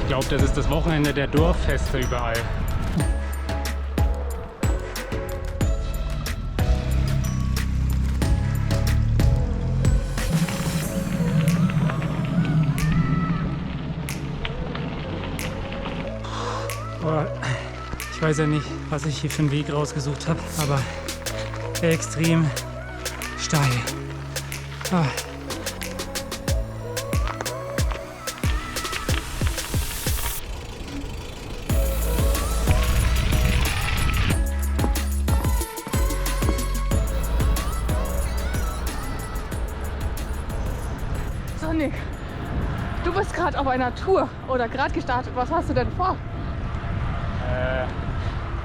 Ich glaube, das ist das Wochenende der Dorffeste überall. Boah, ich weiß ja nicht, was ich hier für einen Weg rausgesucht habe, aber extrem steil. Ah. So, Nick, du bist gerade auf einer Tour oder gerade gestartet. Was hast du denn vor?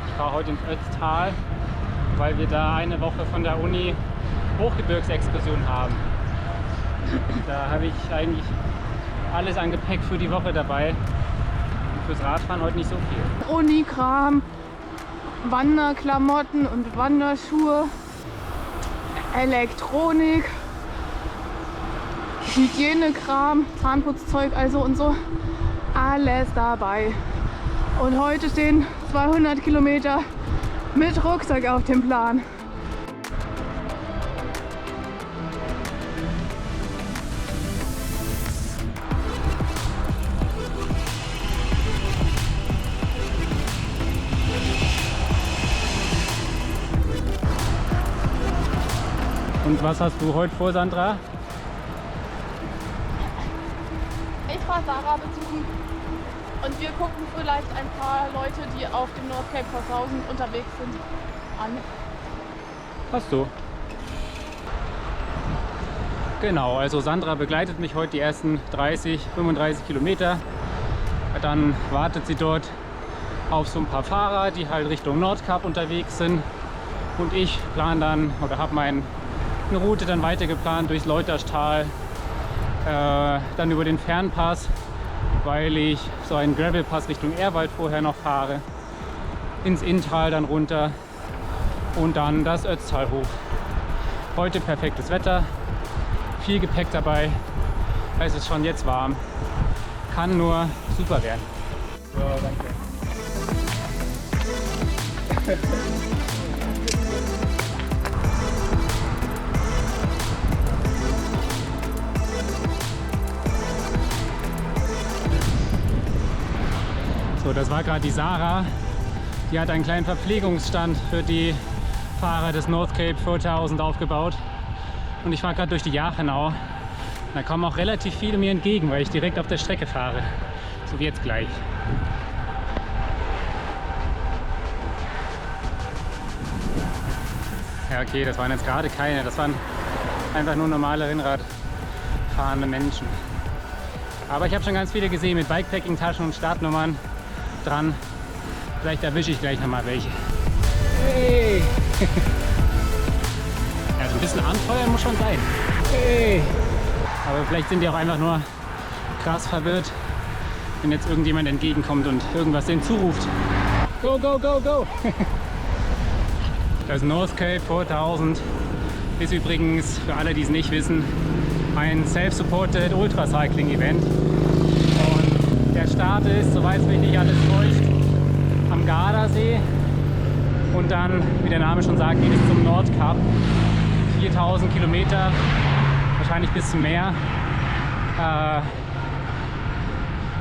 Ich fahre heute ins Ötztal, weil wir da eine Woche von der Uni Hochgebirgsexkursion haben. Da habe ich eigentlich alles an Gepäck für die Woche dabei. Und fürs Radfahren heute nicht so viel. Unikram, Wanderklamotten und Wanderschuhe, Elektronik, Hygienekram, Zahnputzzeug also und so. Alles dabei. Und heute stehen 200 Kilometer mit Rucksack auf dem Plan. Und was hast du heute vor, Sandra? Ich fahre Sarah besuchen und wir gucken vielleicht ein paar Leute, die auf dem North Cape 4000 unterwegs sind, an. Ach so. Genau, also Sandra begleitet mich heute die ersten 30, 35 Kilometer. Dann wartet sie dort auf so ein paar Fahrer, die halt Richtung Nordkap unterwegs sind. Und ich plane dann oder habe meine Route dann weiter geplant durchs Leuterstal, dann über den Fernpass, weil ich so einen Gravelpass Richtung Ehrwald vorher noch fahre, ins Inntal dann runter und dann das Ötztal hoch. Heute perfektes Wetter, viel Gepäck dabei, es ist schon jetzt warm, kann nur super werden. So, danke. So, das war gerade die Sarah. Die hat einen kleinen Verpflegungsstand für die Fahrer des North Cape 4000 aufgebaut. Und ich fahre gerade durch die Jachenau. Da kommen auch relativ viele mir entgegen, weil ich direkt auf der Strecke fahre. So wie jetzt gleich. Ja, okay, das waren jetzt gerade keine. Das waren einfach nur normale Rennradfahrende Menschen. Aber ich habe schon ganz viele gesehen mit Bikepacking-Taschen und Startnummern dran. Vielleicht erwische ich gleich nochmal welche. Hey! Ja, so ein bisschen Abenteuer muss schon sein. Hey! Aber vielleicht sind die auch einfach nur krass verwirrt, wenn jetzt irgendjemand entgegenkommt und irgendwas denen zuruft. Go, go, go, go! Das North Cape 4000 ist übrigens, für alle, die es nicht wissen, ein Self-Supported Ultracycling-Event. Und der Start ist, soweit es mich nicht alles täuscht, am Gardasee. Und dann, wie der Name schon sagt, geht es zum Nordkap. 4000 Kilometer, wahrscheinlich bis zum Meer.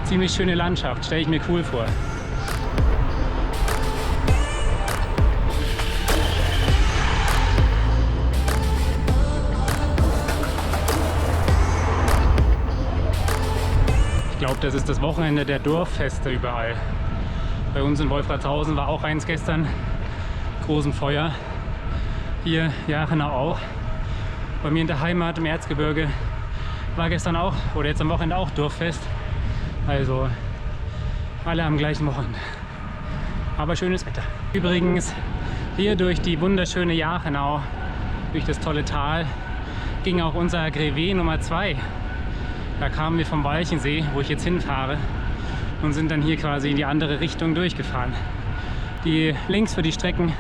Ziemlich schöne Landschaft, stelle ich mir cool vor. Ich glaube, das ist das Wochenende der Dorffeste überall. Bei uns in Wolfratshausen war auch eins gestern, großen Feuer. Hier Jachenau auch. Bei mir in der Heimat im Erzgebirge war gestern auch, oder jetzt am Wochenende auch Dorffest. Also alle am gleichen Wochenende. Aber schönes Wetter. Übrigens hier durch die wunderschöne Jachenau, durch das tolle Tal, ging auch unser Grevé Nummer 2. Da kamen wir vom Walchensee, wo ich jetzt hinfahre, und sind dann hier quasi in die andere Richtung durchgefahren. Die Links für die Strecken,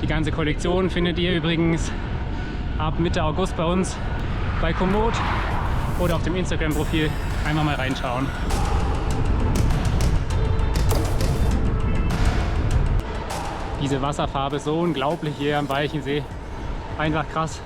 die ganze Kollektion findet ihr übrigens ab Mitte August bei uns bei Komoot oder auf dem Instagram-Profil. Einfach mal reinschauen. Diese Wasserfarbe ist so unglaublich hier am Walchensee. Einfach krass.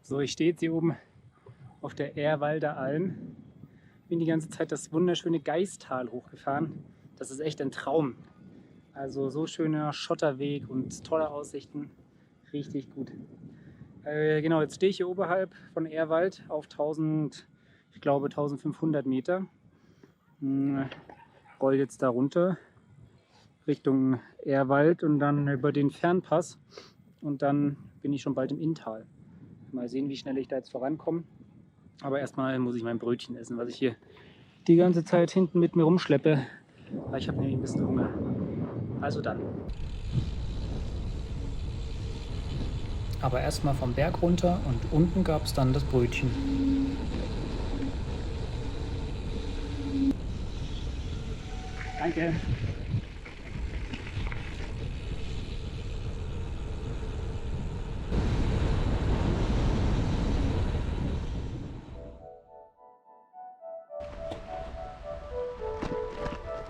So, ich stehe jetzt hier oben auf der Ehrwalder Alm. Bin die ganze Zeit das wunderschöne Gaistal hochgefahren. Das ist echt ein Traum. Also so schöner Schotterweg und tolle Aussichten. Richtig gut. Genau, jetzt stehe ich hier oberhalb von Ehrwald auf 1500 Meter. Roll jetzt da runter Richtung Ehrwald und dann über den Fernpass. Und dann bin ich schon bald im Inntal. Mal sehen, wie schnell ich da jetzt vorankomme. Aber erstmal muss ich mein Brötchen essen, was ich hier die ganze Zeit hinten mit mir rumschleppe. Weil ich habe nämlich ein bisschen Hunger. Also dann. Aber erstmal vom Berg runter und unten gab es dann das Brötchen. Danke.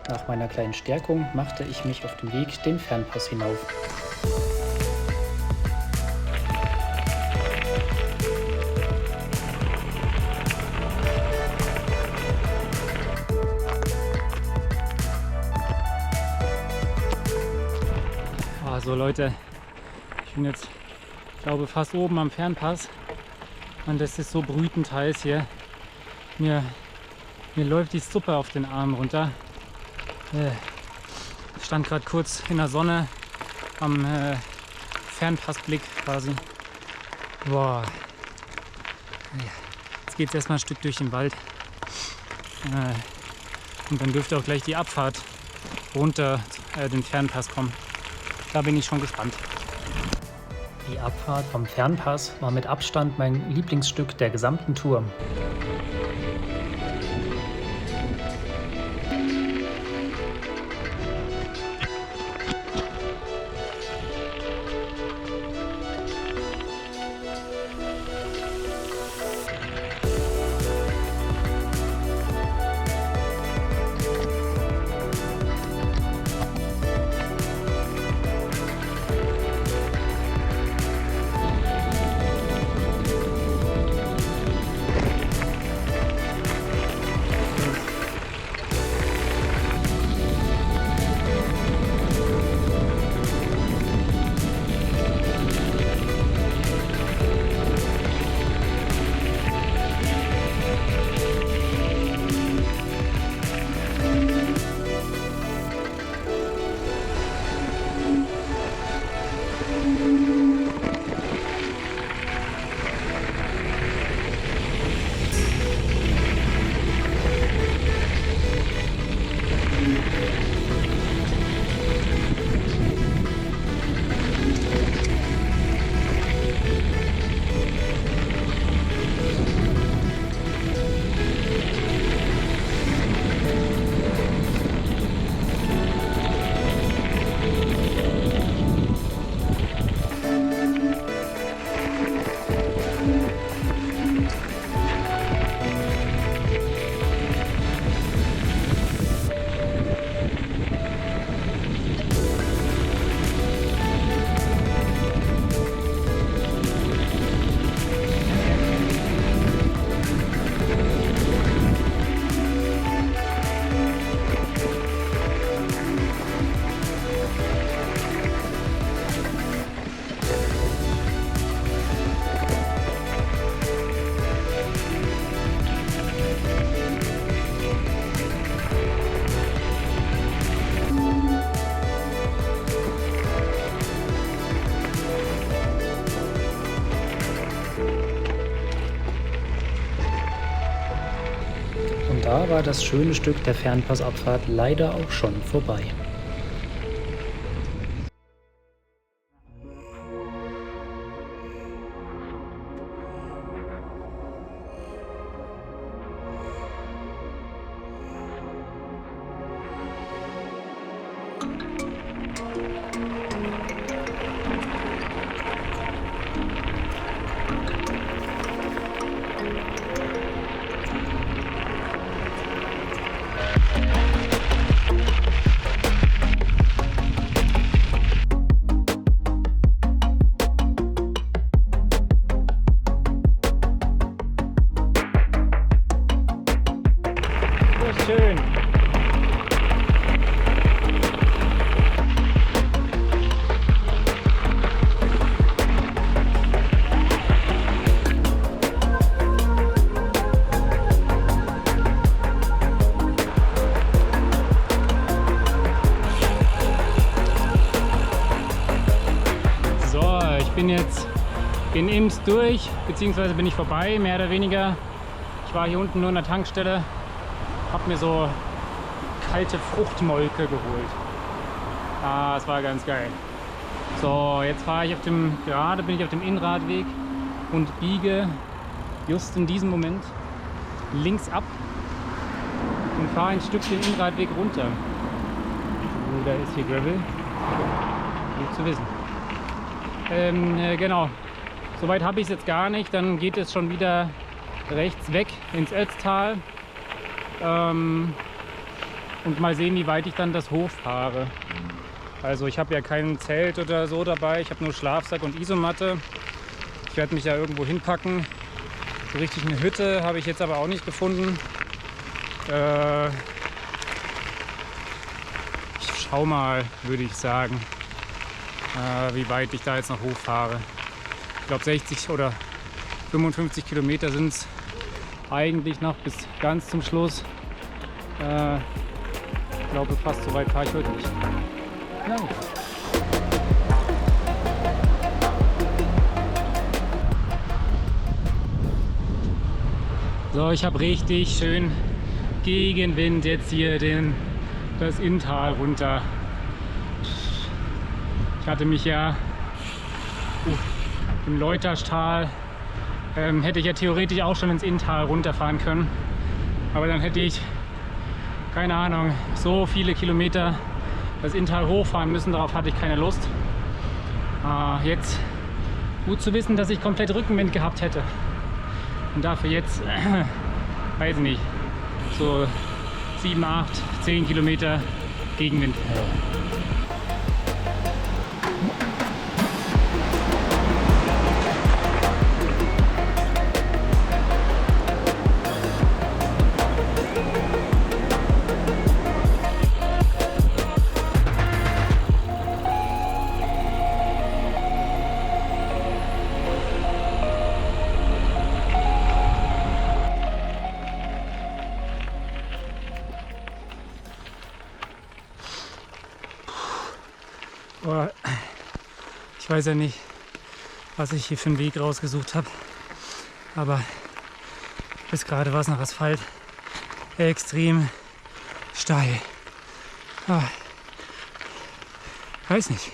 Nach meiner kleinen Stärkung machte ich mich auf den Weg den Fernpass hinauf. Also Leute, ich bin jetzt, glaube fast oben am Fernpass und das ist so brütend heiß hier. Mir läuft die Suppe auf den Arm runter. Ich stand gerade kurz in der Sonne am Fernpassblick quasi. Boah. Jetzt geht es erstmal ein Stück durch den Wald. Und dann dürfte auch gleich die Abfahrt runter den Fernpass kommen. Da bin ich schon gespannt. Die Abfahrt vom Fernpass war mit Abstand mein Lieblingsstück der gesamten Tour. da war das schöne Stück der Fernpassabfahrt leider auch schon vorbei. Schön. So, ich bin jetzt in Imst durch, beziehungsweise bin ich vorbei, mehr oder weniger. Ich war hier unten nur in der Tankstelle. Habe mir so kalte Fruchtmolke geholt. Ah, das war ganz geil. So, jetzt fahre ich gerade bin ich auf dem Innradweg und biege just in diesem Moment links ab und fahre ein Stück den Innradweg runter. Da ist hier Gravel. Gut zu wissen. Genau. Soweit habe ich es jetzt gar nicht. Dann geht es schon wieder rechts weg ins Ötztal. Und mal sehen, wie weit ich dann das hochfahre. Also ich habe ja kein Zelt oder so dabei, ich habe nur Schlafsack und Isomatte. Ich werde mich ja irgendwo hinpacken. So richtig eine Hütte habe ich jetzt aber auch nicht gefunden. Ich schau mal, würde ich sagen, wie weit ich da jetzt noch hochfahre. Ich glaube 60 oder 55 Kilometer sind es eigentlich noch bis ganz zum Schluss. Ich glaube, fast so weit fahre ich heute nicht. Ja. So, ich habe richtig schön Gegenwind jetzt hier das Inntal runter. Ich hatte mich ja im Leuterstal hätte ich ja theoretisch auch schon ins Inntal runterfahren können. Aber dann hätte ich, keine Ahnung, so viele Kilometer das Inntal hochfahren müssen. Darauf hatte ich keine Lust. Jetzt gut zu wissen, dass ich komplett Rückenwind gehabt hätte. Und dafür jetzt, weiß nicht, so 7, 8, 10 Kilometer Gegenwind. Ich weiß ja nicht, was ich hier für einen Weg rausgesucht habe, aber bis gerade war es noch Asphalt, extrem steil. Weiß nicht,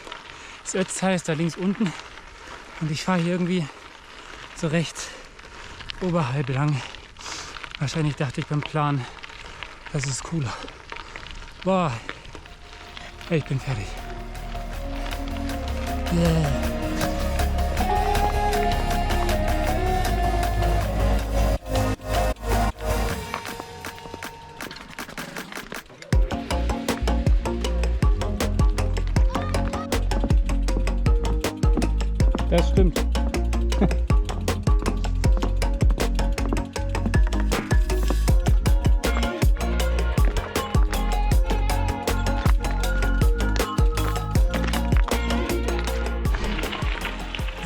das Ötztal ist da links unten und ich fahre hier irgendwie so rechts oberhalb lang. Wahrscheinlich dachte ich beim Plan, das ist cooler. Boah, ich bin fertig. Yeah. Das stimmt.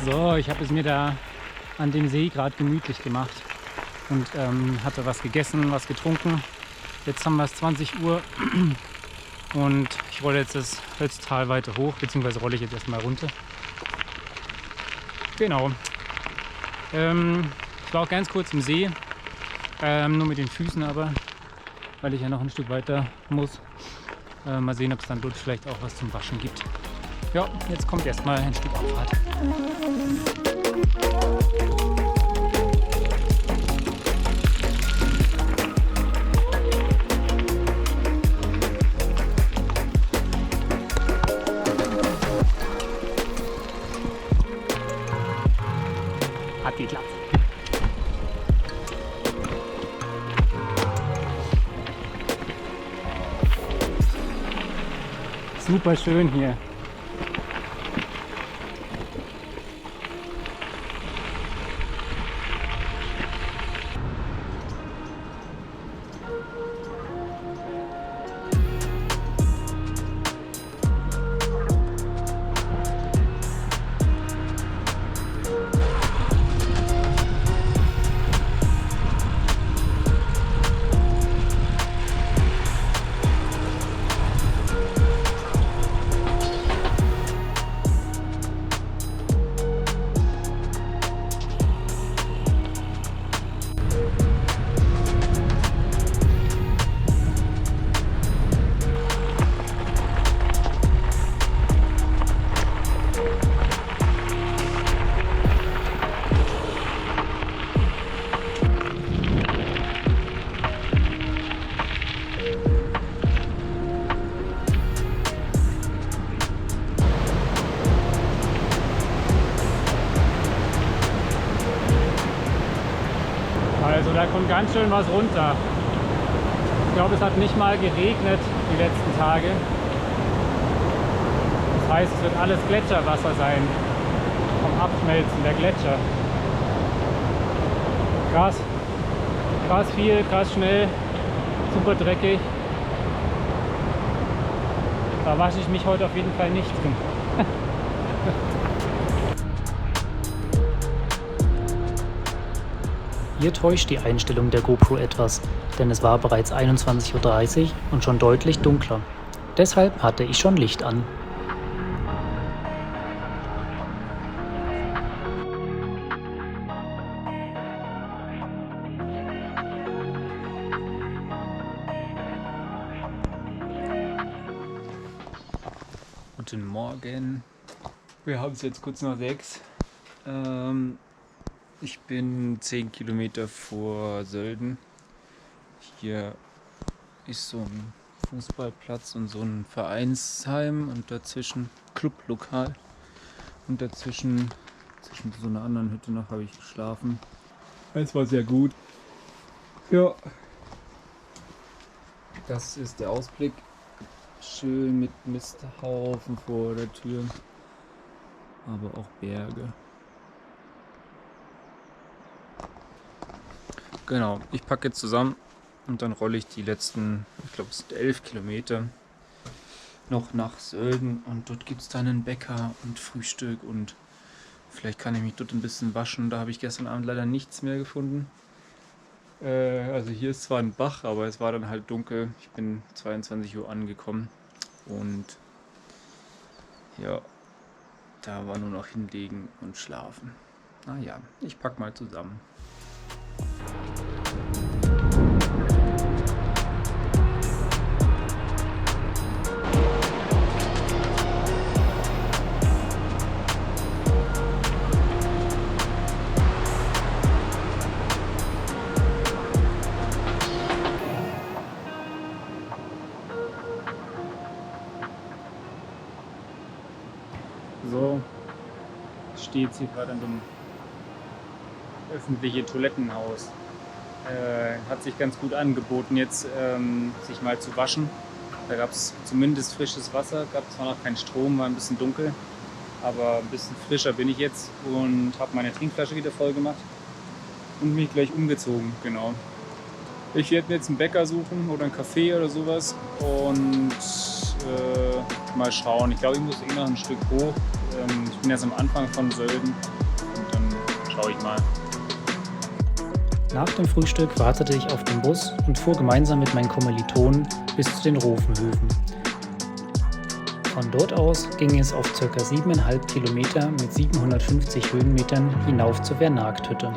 So, ich habe es mir da an dem See gerade gemütlich gemacht und hatte was gegessen, was getrunken. Jetzt haben wir es 20 Uhr und ich rolle jetzt das Ötztal weiter hoch, beziehungsweise rolle ich jetzt erstmal runter. Genau. Ich war auch ganz kurz im See, nur mit den Füßen aber. weil ich ja noch ein Stück weiter muss. Mal sehen, ob es dann dort vielleicht auch was zum Waschen gibt. Ja, jetzt kommt erstmal ein Stück Abfahrt. Hat geklappt. Super schön hier. Also da kommt ganz schön was runter. Ich glaube, es hat nicht mal geregnet die letzten Tage. Das heißt, es wird alles Gletscherwasser sein. Vom Abschmelzen der Gletscher. Krass. Krass viel, krass schnell. Super dreckig. Da wasche ich mich heute auf jeden Fall nicht drin. Hier täuscht die Einstellung der GoPro etwas, denn es war bereits 21:30 Uhr und schon deutlich dunkler. Deshalb hatte ich schon Licht an. Guten Morgen. Wir haben es jetzt kurz nach 6. Ich bin 10 Kilometer vor Sölden. Hier ist so ein Fußballplatz und so ein Vereinsheim und dazwischen Clublokal. Und dazwischen, zwischen so einer anderen Hütte noch, habe ich geschlafen. Es war sehr gut. Ja. Das ist der Ausblick. Schön mit Misthaufen vor der Tür. Aber auch Berge. Genau, ich packe jetzt zusammen und dann rolle ich die letzten, ich glaube es sind 11 Kilometer noch nach Sölden und dort gibt es dann einen Bäcker und Frühstück und vielleicht kann ich mich dort ein bisschen waschen. Da habe ich gestern Abend leider nichts mehr gefunden. Also hier ist zwar ein Bach, aber es war dann halt dunkel. Ich bin 22 Uhr angekommen und ja, da war nur noch hinlegen und schlafen. Naja, ich packe mal zusammen. So steht sie gerade in dem öffentlichen Toilettenhaus. Hat sich ganz gut angeboten, jetzt sich mal zu waschen. Da gab es zumindest frisches Wasser, gab zwar noch keinen Strom, war ein bisschen dunkel, aber ein bisschen frischer bin ich jetzt und habe meine Trinkflasche wieder voll gemacht und mich gleich umgezogen, genau. Ich werde mir jetzt einen Bäcker suchen oder einen Café oder sowas und mal schauen. Ich glaube, ich muss noch ein Stück hoch. Ich bin jetzt am Anfang von Sölden und dann schaue ich mal. Nach dem Frühstück wartete ich auf den Bus und fuhr gemeinsam mit meinen Kommilitonen bis zu den Rofenhöfen. Von dort aus ging es auf ca. 7,5 Kilometer mit 750 Höhenmetern hinauf zur Vernagthütte.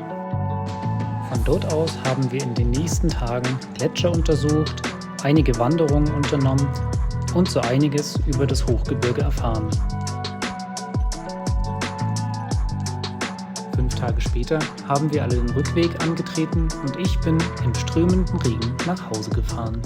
Von dort aus haben wir in den nächsten Tagen Gletscher untersucht, einige Wanderungen unternommen und so einiges über das Hochgebirge erfahren. 5 Tage später haben wir alle den Rückweg angetreten und ich bin im strömenden Regen nach Hause gefahren.